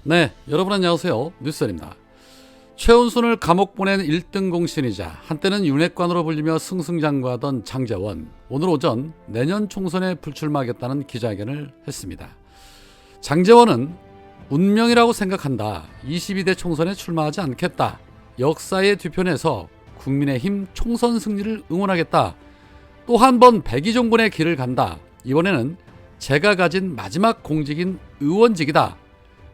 네, 여러분 안녕하세요. 뉴스원입니다. 최은순을 감옥 보낸 1등 공신이자 한때는 윤핵관으로 불리며 승승장구하던 장제원, 오늘 오전 내년 총선에 불출마하겠다는 기자회견을 했습니다. 장제원은 운명이라고 생각한다. 22대 총선에 출마하지 않겠다. 역사의 뒤편에서 국민의힘 총선 승리를 응원하겠다. 또 한 번 백의종군의 길을 간다. 이번에는 제가 가진 마지막 공직인 의원직이다.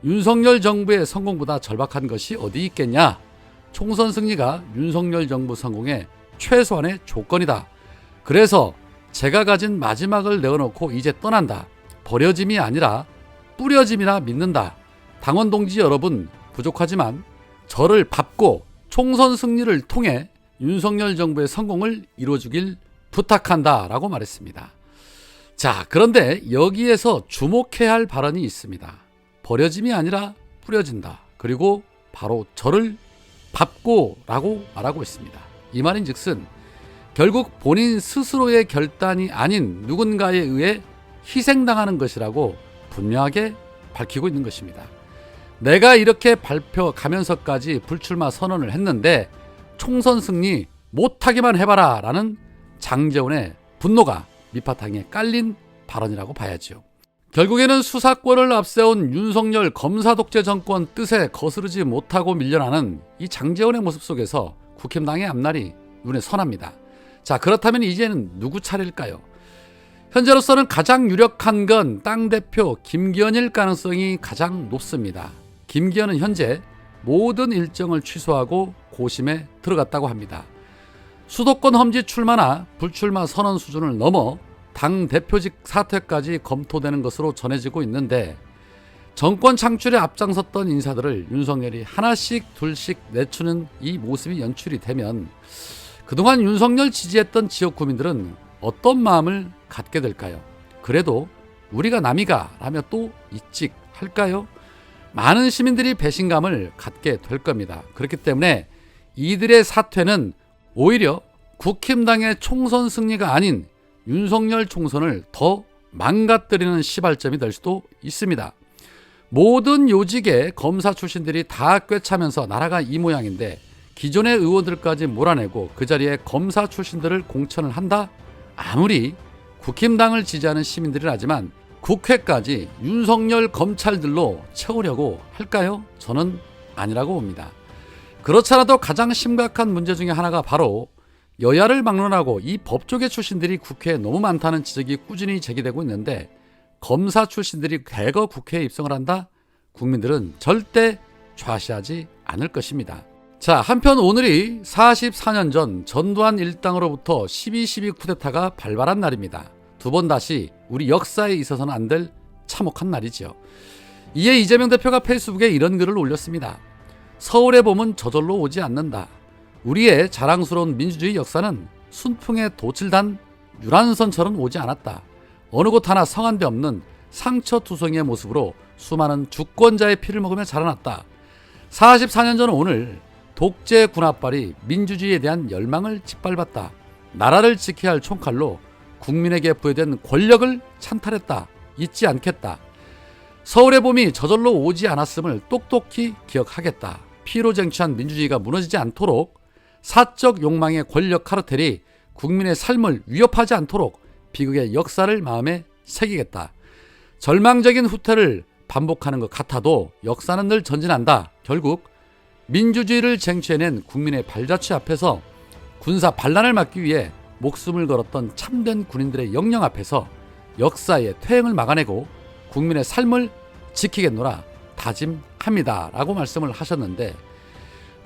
윤석열 정부의 성공보다 절박한 것이 어디 있겠냐. 총선 승리가 윤석열 정부 성공의 최소한의 조건이다. 그래서 제가 가진 마지막을 내어놓고 이제 떠난다. 버려짐이 아니라 뿌려짐이라 믿는다. 당원 동지 여러분, 부족하지만 저를 밟고 총선 승리를 통해 윤석열 정부의 성공을 이루어주길 부탁한다 라고 말했습니다. 자, 그런데 여기에서 주목해야 할 발언이 있습니다. 버려짐이 아니라 뿌려진다. 그리고 바로 저를 밟고 라고 말하고 있습니다. 이 말인 즉슨 결국 본인 스스로의 결단이 아닌 누군가에 의해 희생당하는 것이라고 분명하게 밝히고 있는 것입니다. 내가 이렇게 발표가면서까지 불출마 선언을 했는데 총선 승리 못하기만 해봐라 라는 장제원의 분노가 밑바탕에 깔린 발언이라고 봐야죠. 결국에는 수사권을 앞세운 윤석열 검사 독재 정권 뜻에 거스르지 못하고 밀려나는 이 장제원의 모습 속에서 국힘당의 앞날이 눈에 선합니다. 자, 그렇다면 이제는 누구 차례일까요? 현재로서는 가장 유력한 건 당대표 김기현일 가능성이 가장 높습니다. 김기현은 현재 모든 일정을 취소하고 고심에 들어갔다고 합니다. 수도권 험지 출마나 불출마 선언 수준을 넘어 당대표직 사퇴까지 검토되는 것으로 전해지고 있는데, 정권 창출에 앞장섰던 인사들을 윤석열이 하나씩 둘씩 내추는 이 모습이 연출이 되면 그동안 윤석열 지지했던 지역 구민들은 어떤 마음을 갖게 될까요? 그래도 우리가 남이가 라며 또 잊직할까요? 많은 시민들이 배신감을 갖게 될 겁니다. 그렇기 때문에 이들의 사퇴는 오히려 국힘당의 총선 승리가 아닌 윤석열 총선을 더 망가뜨리는 시발점이 될 수도 있습니다. 모든 요직의 검사 출신들이 다 꿰차면서 나라가 이 모양인데 기존의 의원들까지 몰아내고 그 자리에 검사 출신들을 공천을 한다? 아무리 국힘당을 지지하는 시민들이라지만 국회까지 윤석열 검찰들로 채우려고 할까요? 저는 아니라고 봅니다. 그렇잖아도 가장 심각한 문제 중에 하나가 바로 여야를 막론하고 이 법조계 출신들이 국회에 너무 많다는 지적이 꾸준히 제기되고 있는데, 검사 출신들이 대거 국회에 입성을 한다? 국민들은 절대 좌시하지 않을 것입니다. 자, 한편 오늘이 44년 전 전두환 일당으로부터 12.12 쿠데타가 발발한 날입니다. 두 번 다시 우리 역사에 있어서는 안 될 참혹한 날이죠. 이에 이재명 대표가 페이스북에 이런 글을 올렸습니다. 서울의 봄은 저절로 오지 않는다. 우리의 자랑스러운 민주주의 역사는 순풍에 도칠단 유람선처럼 오지 않았다. 어느 곳 하나 성한 데 없는 상처투성이의 모습으로 수많은 주권자의 피를 먹으며 자라났다. 44년 전 오늘 독재 군합발이 민주주의에 대한 열망을 짓밟았다. 나라를 지켜야 할 총칼로 국민에게 부여된 권력을 찬탈했다. 잊지 않겠다. 서울의 봄이 저절로 오지 않았음을 똑똑히 기억하겠다. 피로 쟁취한 민주주의가 무너지지 않도록 사적 욕망의 권력 카르텔이 국민의 삶을 위협하지 않도록 비극의 역사를 마음에 새기겠다. 절망적인 후퇴를 반복하는 것 같아도 역사는 늘 전진한다. 결국 민주주의를 쟁취해낸 국민의 발자취 앞에서 군사 반란을 막기 위해 목숨을 걸었던 참된 군인들의 영령 앞에서 역사의 퇴행을 막아내고 국민의 삶을 지키겠노라 다짐합니다 라고 말씀을 하셨는데,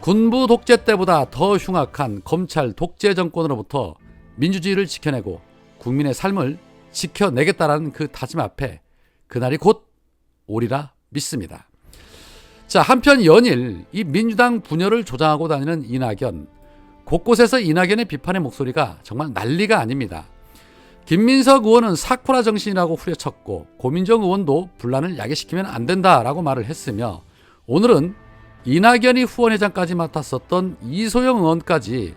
군부 독재 때보다 더 흉악한 검찰 독재 정권으로부터 민주주의를 지켜내고 국민의 삶을 지켜내겠다라는 그 다짐 앞에 그날이 곧 오리라 믿습니다. 자, 한편 연일 이 민주당 분열을 조장하고 다니는 이낙연, 곳곳에서 이낙연의 비판의 목소리가 정말 난리가 아닙니다. 김민석 의원은 사쿠라 정신이라고 후려쳤고, 고민정 의원도 분란을 야기시키면 안 된다라고 말을 했으며, 오늘은 이낙연이 후원회장까지 맡았었던 이소영 의원까지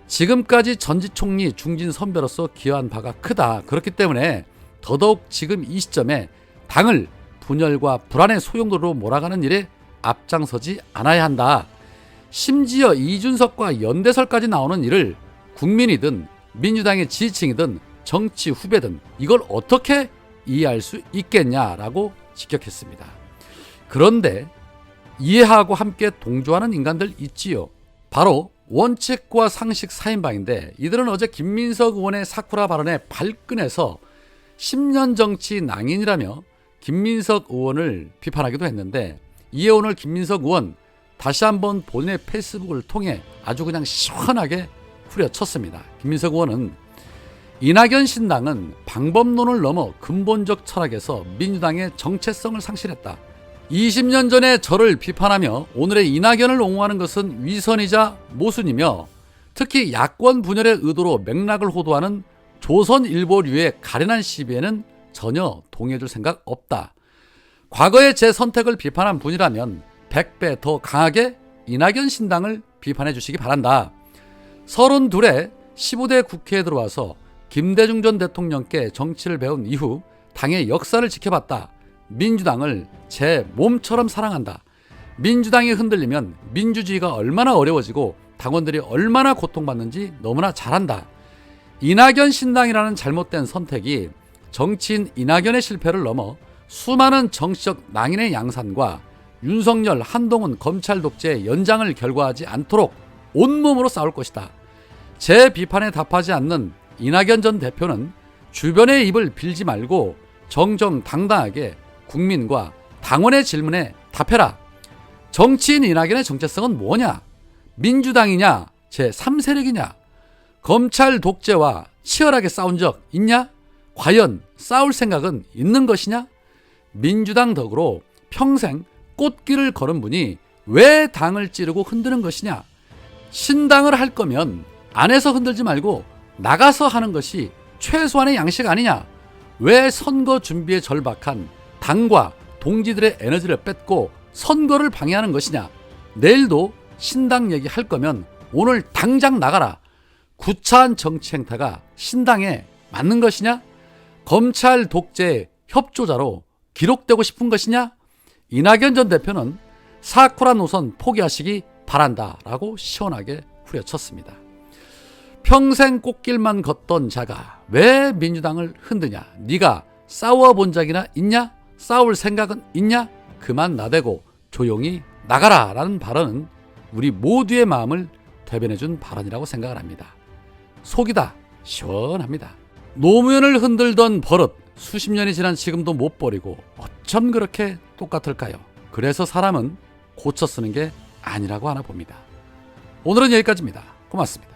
지금까지 전직총리 중진 선배로서 기여한 바가 크다. 그렇기 때문에 더더욱 지금 이 시점에 당을 분열과 불안의 소용돌이로 몰아가는 일에 앞장서지 않아야 한다. 심지어 이준석과 연대설까지 나오는 일을 국민이든 민주당의 지지층이든 정치 후배든 이걸 어떻게 이해할 수 있겠냐라고 직격했습니다. 그런데 이해하고 함께 동조하는 인간들 있지요. 바로 원칙과 상식 4인방인데 이들은 어제 김민석 의원의 사쿠라 발언에 발끈해서 10년 정치 낭인이라며 김민석 의원을 비판하기도 했는데, 이에 오늘 김민석 의원 다시 한번 본인의 페이스북을 통해 아주 그냥 시원하게 후려쳤습니다. 김민석 의원은 이낙연 신당은 방법론을 넘어 근본적 철학에서 민주당의 정체성을 상실했다. 20년 전에 저를 비판하며 오늘의 이낙연을 옹호하는 것은 위선이자 모순이며, 특히 야권 분열의 의도로 맥락을 호도하는 조선일보류의 가련한 시비에는 전혀 동의해줄 생각 없다. 과거에 제 선택을 비판한 분이라면 100배 더 강하게 이낙연 신당을 비판해 주시기 바란다. 32에 15대 국회에 들어와서 김대중 전 대통령께 정치를 배운 이후 당의 역사를 지켜봤다. 민주당을 제 몸처럼 사랑한다. 민주당이 흔들리면 민주주의가 얼마나 어려워지고 당원들이 얼마나 고통받는지 너무나 잘 안다. 이낙연 신당이라는 잘못된 선택이 정치인 이낙연의 실패를 넘어 수많은 정치적 낭인의 양산과 윤석열, 한동훈 검찰 독재의 연장을 결과하지 않도록 온몸으로 싸울 것이다. 제 비판에 답하지 않는 이낙연 전 대표는 주변의 입을 빌지 말고 정정당당하게 국민과 당원의 질문에 답해라. 정치인 이낙연의 정체성은 뭐냐? 민주당이냐? 제3세력이냐? 검찰 독재와 치열하게 싸운 적 있냐? 과연 싸울 생각은 있는 것이냐? 민주당 덕으로 평생 꽃길을 걸은 분이 왜 당을 찌르고 흔드는 것이냐? 신당을 할 거면 안에서 흔들지 말고 나가서 하는 것이 최소한의 양식 아니냐? 왜 선거 준비에 절박한 당과 동지들의 에너지를 뺏고 선거를 방해하는 것이냐? 내일도 신당 얘기할 거면 오늘 당장 나가라. 구차한 정치 행태가 신당에 맞는 것이냐? 검찰 독재의 협조자로 기록되고 싶은 것이냐? 이낙연 전 대표는 사쿠라 노선 포기하시기 바란다라고 시원하게 후려쳤습니다. 평생 꽃길만 걷던 자가 왜 민주당을 흔드냐? 네가 싸워본 적이나 있냐? 싸울 생각은 있냐? 그만 나대고 조용히 나가라 라는 발언은 우리 모두의 마음을 대변해준 발언이라고 생각을 합니다. 속이 다 시원합니다. 노무현을 흔들던 버릇 수십 년이 지난 지금도 못 버리고 어쩜 그렇게 똑같을까요? 그래서 사람은 고쳐 쓰는 게 아니라고 하나 봅니다. 오늘은 여기까지입니다. 고맙습니다.